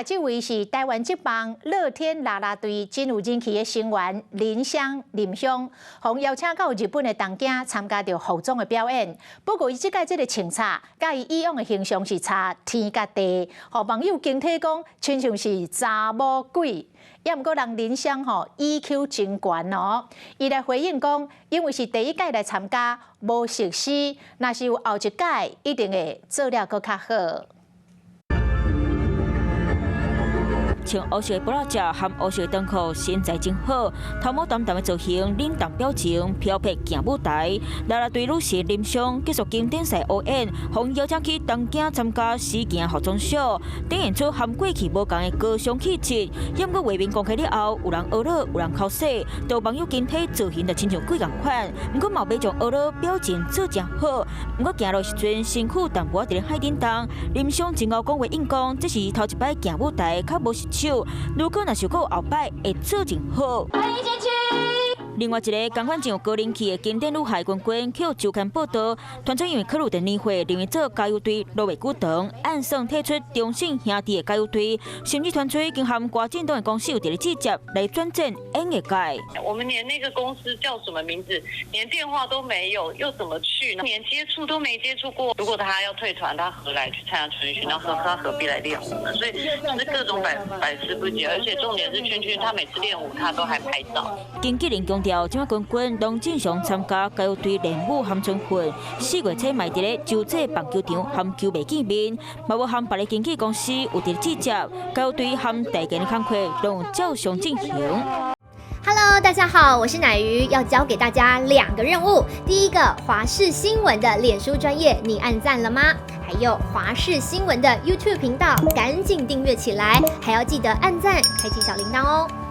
这位是台湾职棒乐天啦啦队真有人气的成员林湘，被邀请到日本的东京参加着服装的表演。不过伊即届这个穿插，甲伊以往的形象是差天甲地，互网友惊体讲，亲像是查某鬼。也毋过人林湘EQ 真悬哦，伊来回应讲，因为是第一届来参加，无熟悉，若是有后一届，一定会做了搁较好。 穿黑色的布拉夹和黑色的长裤，身材真好，头毛淡淡的造型，冷淡表情，飘撇行舞台。啦啦队女神林湘结束经典赛欧演，被邀请去东京参加世件服装秀，展现出和过去无同的高尚气质。也毋过画面公开了后，有人学了，有人口水，都网友整体造型就亲像鬼共款。毋过毛笔将学了表情做真好。毋过行路时阵身躯淡薄伫咧海顶动，林湘真后讲话应讲，这是头一摆行舞台，较无熟。 如果若想过后摆会做真好。欢迎进去。另外一个同款真有高人气的经典女孩君君，去周刊报道，团长因为考虑电年会，认为做加油队落袂久长，按算退出中信兄弟的加油队，甚至团队已经和瓜振东的公司有伫咧直接来转战演艺界。我们连那个公司叫什么名字，连电话都没有，又怎么去呢？连接触都没接触过。如果他要退团，他何来去参加春训？那他何必来练舞呢？所以就是各种百思不解，而且重点是圈圈他每次练舞他都还拍照。经纪人强调，今麦君君拢正常参加加油队练舞和春训，4月初卖伫咧洲际棒球场和球迷见面，嘛无和别个经纪公司有伫咧直接。加油队和大家的工作拢照常进行。 Hello， 大家好，我是乃瑜，要教给大家2个任务。第一个，华视新闻的脸书专页，你按赞了吗？还有华视新闻的 YouTube 频道，赶紧订阅起来，还要记得按赞，开启小铃铛哦。